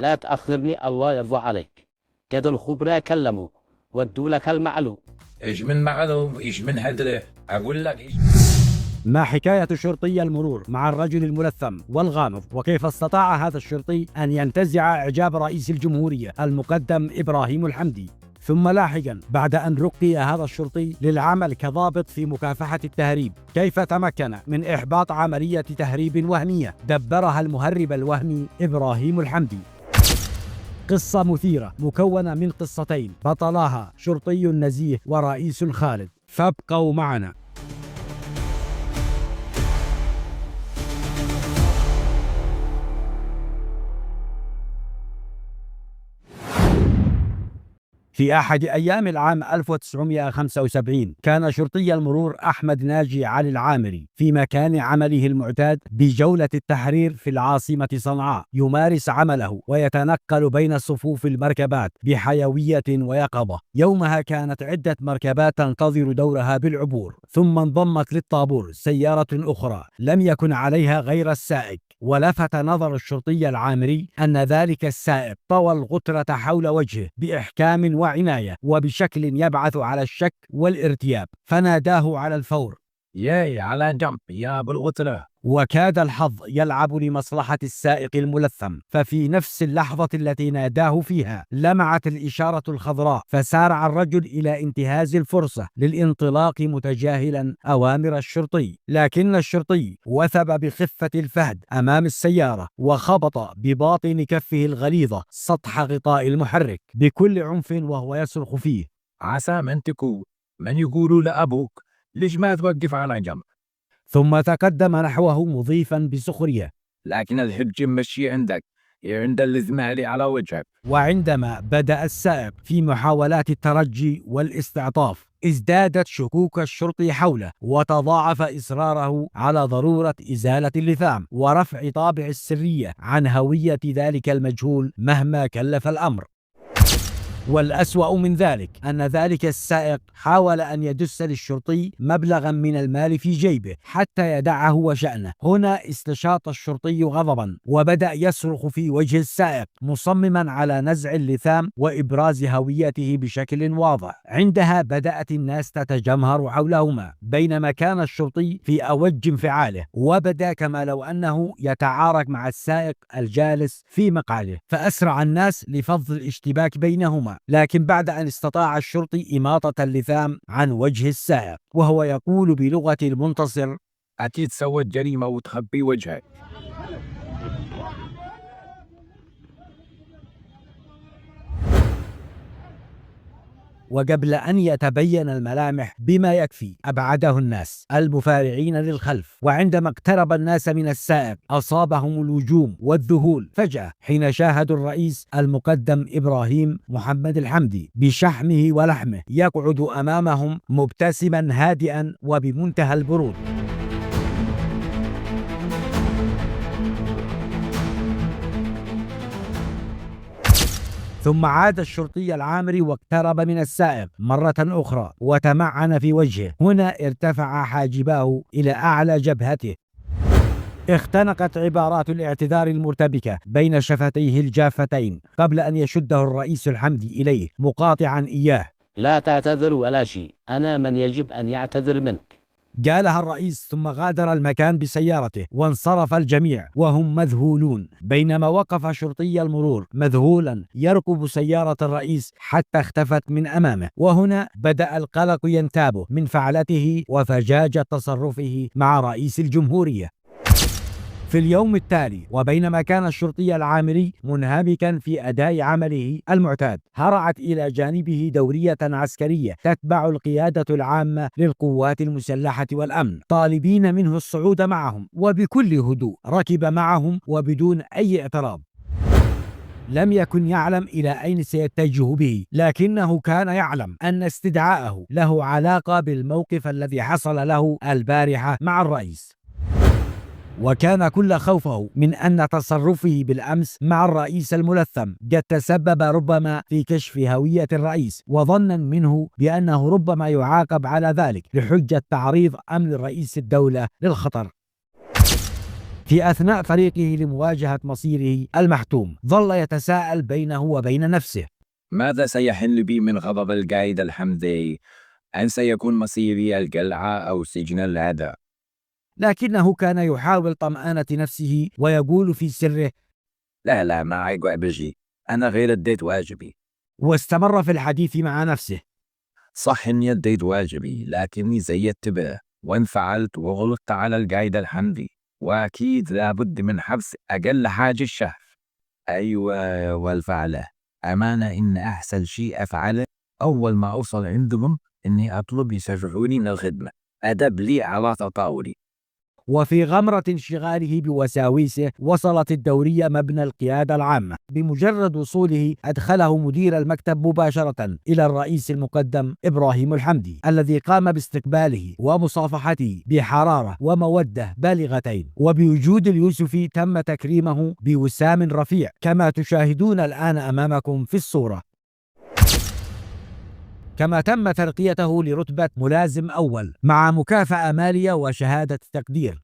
لا تأخرني الله يرضى عليك. كده الخبراء كلموا ودوا لك المعلوم. ايش من معلوم ايش من هدره اقول لك ايش. ما حكاية شرطي المرور مع الرجل الملثم والغامض، وكيف استطاع هذا الشرطي أن ينتزع إعجاب رئيس الجمهورية المقدم إبراهيم الحمدي؟ ثم لاحقا بعد أن رقي هذا الشرطي للعمل كضابط في مكافحة التهريب، كيف تمكن من إحباط عملية تهريب وهمية دبرها المهرب الوهمي إبراهيم الحمدي؟ قصة مثيرة مكونة من قصتين بطلاها شرطي نزيه ورئيس خالد، فابقوا معنا. في أحد أيام العام 1975 كان شرطي المرور أحمد ناجي علي العامري في مكان عمله المعتاد بجولة التحرير في العاصمة صنعاء، يمارس عمله ويتنقل بين صفوف المركبات بحيوية ويقظة. يومها كانت عدة مركبات تنتظر دورها بالعبور، ثم انضمت للطابور سيارة أخرى لم يكن عليها غير السائق، ولفت نظر الشرطي العامري أن ذلك السائق طوى الغترة حول وجهه بإحكام وعناية وبشكل يبعث على الشك والارتياب، فناداه على الفور: ياي على جنب يا ابو الغتره. وكاد الحظ يلعب لمصلحة السائق الملثم، ففي نفس اللحظة التي ناداه فيها لمعت الإشارة الخضراء، فسارع الرجل إلى انتهاز الفرصة للانطلاق متجاهلا أوامر الشرطي، لكن الشرطي وثب بخفة الفهد أمام السيارة وخبط بباطن كفه الغليظة سطح غطاء المحرك بكل عنف وهو يصرخ فيه: عسى من تكون من يقولوا لأبوك ليش ما توقف على جنب. ثم تقدم نحوه مضيفا بسخرية: لكن الحج مشي عندك عند الزمالي على وجهك. وعندما بدأ السائق في محاولات الترجي والاستعطاف ازدادت شكوك الشرطي حوله، وتضاعف إصراره على ضرورة إزالة اللثام ورفع طابع السرية عن هوية ذلك المجهول مهما كلف الأمر. والأسوأ من ذلك أن ذلك السائق حاول أن يدس للشرطي مبلغا من المال في جيبه حتى يدعه وشأنه. هنا استشاط الشرطي غضبا وبدأ يصرخ في وجه السائق مصمما على نزع اللثام وإبراز هويته بشكل واضح. عندها بدأت الناس تتجمهر حولهما بينما كان الشرطي في أوج انفعاله، وبدا كما لو أنه يتعارك مع السائق الجالس في مقعده، فأسرع الناس لفض الاشتباك بينهما. لكن بعد أن استطاع الشرطي إماطة اللثام عن وجه السائق وهو يقول بلغة المنتصر: أكيد سوت جريمة وتخبي وجهك. وقبل أن يتبين الملامح بما يكفي أبعده الناس المفارعين للخلف، وعندما اقترب الناس من السائق أصابهم الهجوم والذهول فجأة حين شاهدوا الرئيس المقدم إبراهيم محمد الحمدي بشحمه ولحمه يقعد أمامهم مبتسما هادئا وبمنتهى البرود. ثم عاد الشرطي العامري واقترب من السائق مرة أخرى وتمعن في وجهه. هنا ارتفع حاجباه إلى أعلى جبهته. اختنقت عبارات الاعتذار المرتبكة بين شفتيه الجافتين قبل أن يشده الرئيس الحمدي إليه مقاطعا إياه: لا تعتذر ولا شيء، أنا من يجب أن يعتذر منك. قالها الرئيس ثم غادر المكان بسيارته، وانصرف الجميع وهم مذهولون، بينما وقف شرطي المرور مذهولا يرقب سيارة الرئيس حتى اختفت من أمامه. وهنا بدأ القلق ينتابه من فعلته وفجاجة تصرفه مع رئيس الجمهورية. في اليوم التالي وبينما كان الشرطي العامري منهمكا في أداء عمله المعتاد، هرعت إلى جانبه دورية عسكرية تتبع القيادة العامة للقوات المسلحة والأمن، طالبين منه الصعود معهم، وبكل هدوء ركب معهم وبدون أي اعتراض. لم يكن يعلم إلى أين سيتجه به، لكنه كان يعلم أن استدعاءه له علاقة بالموقف الذي حصل له البارحة مع الرئيس، وكان كل خوفه من أن تصرفه بالأمس مع الرئيس الملثم قد تسبب ربما في كشف هوية الرئيس، وظنا منه بأنه ربما يعاقب على ذلك لحجة تعريض أمن رئيس الدولة للخطر. في أثناء طريقه لمواجهة مصيره المحتوم ظل يتساءل بينه وبين نفسه: ماذا سيحل بي من غضب القائد الحمدي؟ هل سيكون مصيري القلعة أو سجن العداء؟ لكنه كان يحاول طمأنة نفسه ويقول في سره: لا ما أقوى بجي، أنا غير أديت واجبي. واستمر في الحديث مع نفسه: صح إني أديت واجبي، لكني زيدت به وانفعلت وغلطت على القائد الحمدي، وأكيد لابد من حبس أقل حاجة الشهر. أيوة، والفعله أمانة إن أحسن شيء أفعله أول ما أوصل عندهم إني أطلب يسرحوني من الخدمة، أدب لي على تطاولي. وفي غمرة انشغاله بوساويسه وصلت الدورية مبنى القيادة العامة. بمجرد وصوله أدخله مدير المكتب مباشرة إلى الرئيس المقدم إبراهيم الحمدي، الذي قام باستقباله ومصافحته بحرارة ومودة بالغتين. وبوجود اليوسفي تم تكريمه بوسام رفيع كما تشاهدون الآن أمامكم في الصورة، كما تم ترقيته لرتبة ملازم أول مع مكافأة مالية وشهادة تقدير.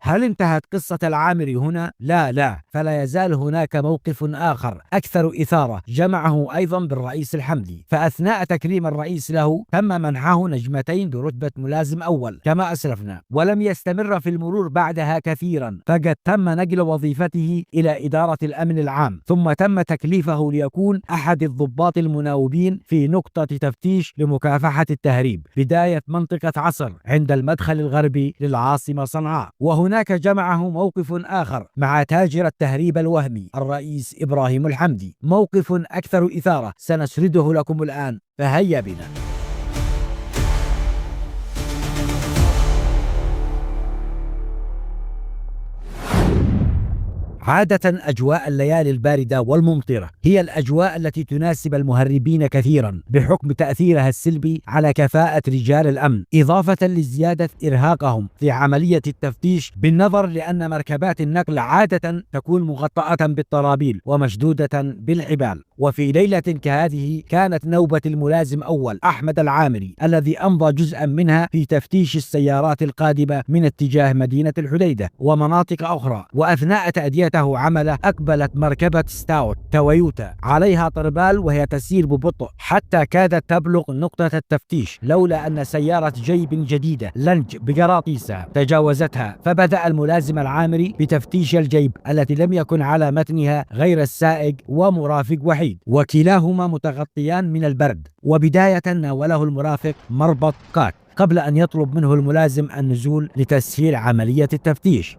هل انتهت قصة العامري هنا؟ لا، فلا يزال هناك موقف آخر أكثر إثارة جمعه أيضا بالرئيس الحمدي. فأثناء تكريم الرئيس له تم منحه نجمتين برتبة ملازم أول كما أسلفنا، ولم يستمر في المرور بعدها كثيرا، فقد تم نقل وظيفته إلى إدارة الأمن العام، ثم تم تكليفه ليكون أحد الضباط المناوبين في نقطة تفتيش لمكافحة التهريب بداية منطقة عصر عند المدخل الغربي للعاصمة صنعاء. وهناك جمعه موقف آخر مع تاجر التهريب الوهمي الرئيس إبراهيم الحمدي، موقف أكثر إثارة سنسرده لكم الآن، فهيا بنا. عادة أجواء الليالي الباردة والممطرة هي الأجواء التي تناسب المهربين كثيرا بحكم تأثيرها السلبي على كفاءة رجال الأمن، إضافة لزيادة إرهاقهم في عملية التفتيش، بالنظر لأن مركبات النقل عادة تكون مغطاة بالطرابيل ومشدودة بالحبال. وفي ليلة كهذه كانت نوبة الملازم أول أحمد العامري الذي أمضى جزءا منها في تفتيش السيارات القادمة من اتجاه مدينة الحديدة ومناطق أخرى. وأثناء تأديته عمله أقبلت مركبة ستاوت تويوتا عليها طربال وهي تسير ببطء حتى كادت تبلغ نقطة التفتيش، لولا أن سيارة جيب جديدة لنج بقراطيسها تجاوزتها. فبدأ الملازم العامري بتفتيش الجيب التي لم يكن على متنها غير السائق ومرافق وحيد، وكلاهما متغطيان من البرد. وبداية ناوله المرافق مربط قاك قبل أن يطلب منه الملازم النزول لتسهيل عملية التفتيش.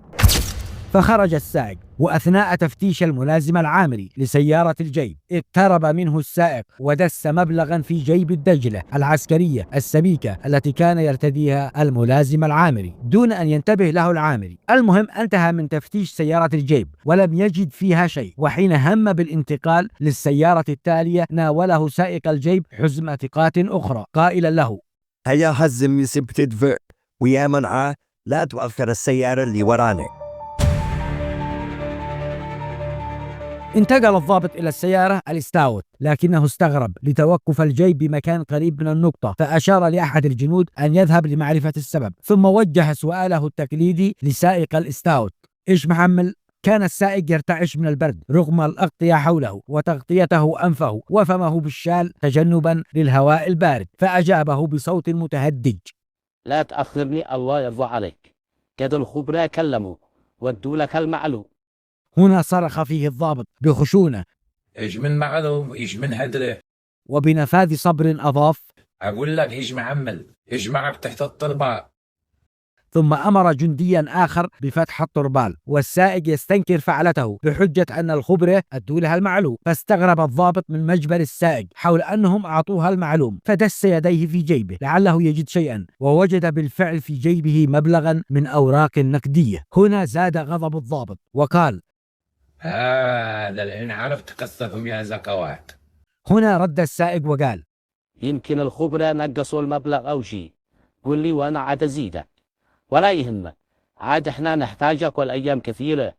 فخرج السائق، وأثناء تفتيش الملازم العامري لسيارة الجيب اقترب منه السائق ودس مبلغا في جيب الدجلة العسكرية السميكة التي كان يرتديها الملازم العامري دون أن ينتبه له العامري. المهم انتهى من تفتيش سيارة الجيب ولم يجد فيها شيء، وحين هم بالانتقال للسيارة التالية ناوله سائق الجيب حزمة ثقات أخرى قائلا له: هيا هزم سبت دفع ويا منعه لا تؤخر السيارة اللي ورانا. انتقل الضابط إلى السيارة الستاوت، لكنه استغرب لتوقف الجيب بمكان قريب من النقطة، فأشار لأحد الجنود أن يذهب لمعرفة السبب، ثم وجه سؤاله التقليدي لسائق الستاوت: إيش محمل؟ كان السائق يرتعش من البرد رغم الأغطية حوله وتغطيته أنفه وفمه بالشال تجنبا للهواء البارد، فأجابه بصوت متهدج: لا تأخرني الله يرضى عليك، كاد الخبراء كلموا ودوا لك المعلوم. هنا صرخ فيه الضابط بخشونة: إيش من معلوم، إيش من هدره؟ وبنفاذ صبر أضاف: أقول لك إيش معمل، إيش معك تحت الطربال. ثم أمر جنديا آخر بفتح الطربال، والسائق يستنكر فعلته بحجة أن الخبرة أدوا لها المعلوم. فاستغرب الضابط من مجبر السائق حول أنهم أعطوها المعلوم، فدس يديه في جيبه لعله يجد شيئا، ووجد بالفعل في جيبه مبلغا من أوراق نقدية. هنا زاد غضب الضابط وقال: هذا الحين عرفت قصتهم يا زكوات. هنا رد السائق وقال: يمكن الخبراء نقصوا المبلغ أو شيء، قل لي وأنا عاد أزيدك، ولا يهمك، عاد احنا نحتاجك والأيام كثيرة.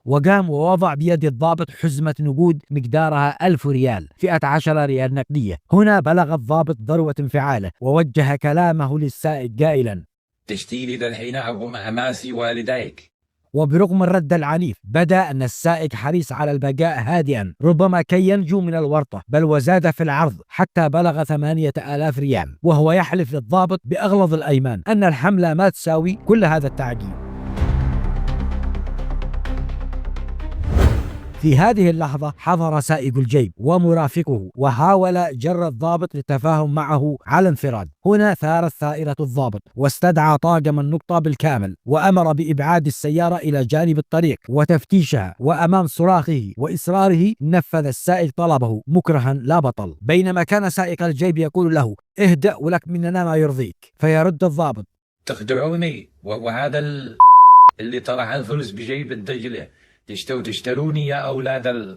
وقام ووضع بيد الضابط حزمة نقود مقدارها 1000 ريال، 11 ريال نقدية. هنا بلغ الضابط ذروة انفعاله ووجه كلامه للسائق قائلا: تشتيلي ذا الحين أقوم أماسي والديك، وبرغم الرد العنيف بدا أن السائق حريص على البقاء هادئا ربما كي ينجو من الورطة، بل وزاد في العرض حتى بلغ 8000 ريال، وهو يحلف للضابط بأغلظ الأيمان أن الحملة ما تساوي كل هذا التعقيد. في هذه اللحظة حضر سائق الجيب ومرافقه وحاول جر الضابط للتفاهم معه على انفراد. هنا ثارت ثائرة الضابط واستدعى طاقم النقطة بالكامل وأمر بإبعاد السيارة إلى جانب الطريق وتفتيشها، وأمام صراخه وإصراره نفذ السائق طلبه مكرها لا بطل، بينما كان سائق الجيب يقول له اهدأ ولك مننا ما يرضيك، فيرد الضابط تخدعوني وهذا اللي طلع الفلوس بجيب الدجلة تشتروني يا أولاد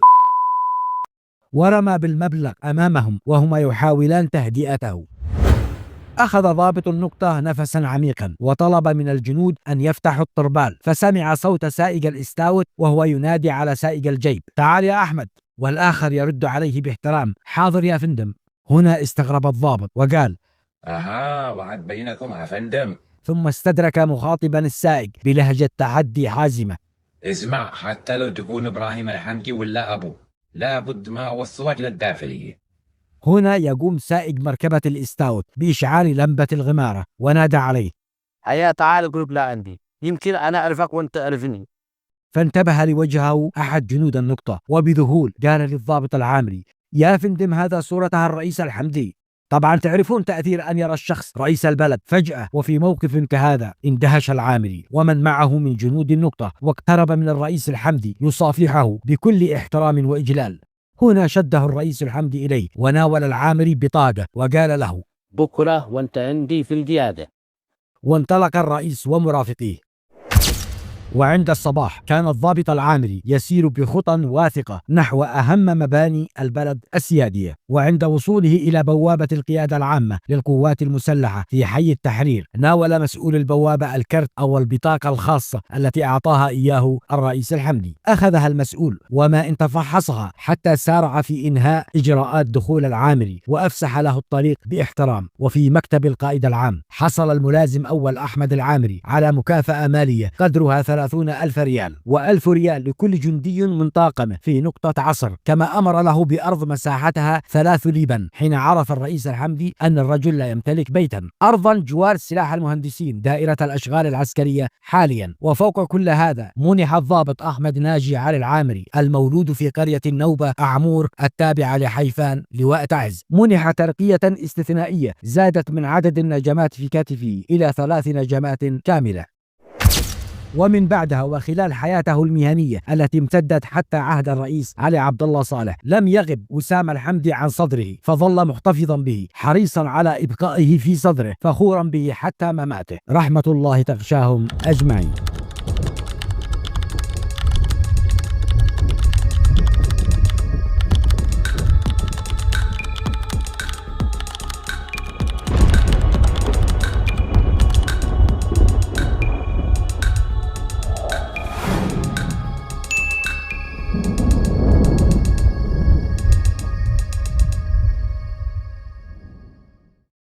ورمى بالمبلغ أمامهم وهما يحاولان تهدئته. أخذ ضابط النقطة نفسا عميقا وطلب من الجنود أن يفتحوا الطربال، فسمع صوت سائق الإستاوت وهو ينادي على سائق الجيب تعال يا أحمد، والآخر يرد عليه باحترام حاضر يا فندم. هنا استغرب الضابط وقال وعد بينكم يا فندم، ثم استدرك مخاطبا السائق بلهجة تحدي حازمة اسمع، حتى لو تكون إبراهيم الحمدي ولا أبو لابد ما أوصلك للداخلية. هنا يقوم سائق مركبة الإستاوت بإشعال لمبة الغمارة ونادى عليه هيا تعال قرب لعندي، يمكن أنا أعرفك وأنت تعرفني. فانتبه لوجهه أحد جنود النقطة وبذهول قال للضابط العامري يا فندم هذا صورتها الرئيس الحمدي. طبعا تعرفون تأثير أن يرى الشخص رئيس البلد فجأة وفي موقف كهذا. اندهش العامري ومن معه من جنود النقطة واقترب من الرئيس الحمدي يصافحه بكل احترام وإجلال. هنا شده الرئيس الحمدي إليه وناول العامري بطاقة وقال له بكرة وأنت عندي في القيادة. وانطلق الرئيس ومرافقيه. وعند الصباح كان الضابط العامري يسير بخطى واثقة نحو أهم مباني البلد السيادية، وعند وصوله إلى بوابة القيادة العامة للقوات المسلحة في حي التحرير ناول مسؤول البوابة الكرت أو البطاقة الخاصة التي أعطاها إياه الرئيس الحمدي. أخذها المسؤول وما إن تفحصها حتى سارع في إنهاء إجراءات دخول العامري وأفسح له الطريق باحترام. وفي مكتب القائد العام حصل الملازم أول أحمد العامري على مكافأة مالية قدرها 30,000 ريال، و1000 ريال لكل جندي من طاقمه في نقطة عصر، كما أمر له بأرض مساحتها 3 ليبن حين عرف الرئيس الحمدي أن الرجل لا يمتلك بيتا، أرضا جوار سلاح المهندسين دائرة الأشغال العسكرية حاليا. وفوق كل هذا منح الضابط أحمد ناجي علي العامري المولود في قرية النوبة أعمور التابعة لحيفان لواء تعز منح ترقية استثنائية زادت من عدد النجمات في كتفه إلى 3 نجمات كاملة. ومن بعدها وخلال حياته المهنية التي امتدت حتى عهد الرئيس علي عبد الله صالح لم يغب وسام الحمدي عن صدره، فظل محتفظا به حريصا على إبقائه في صدره فخورا به حتى مماته، رحمة الله تغشاهم أجمعين.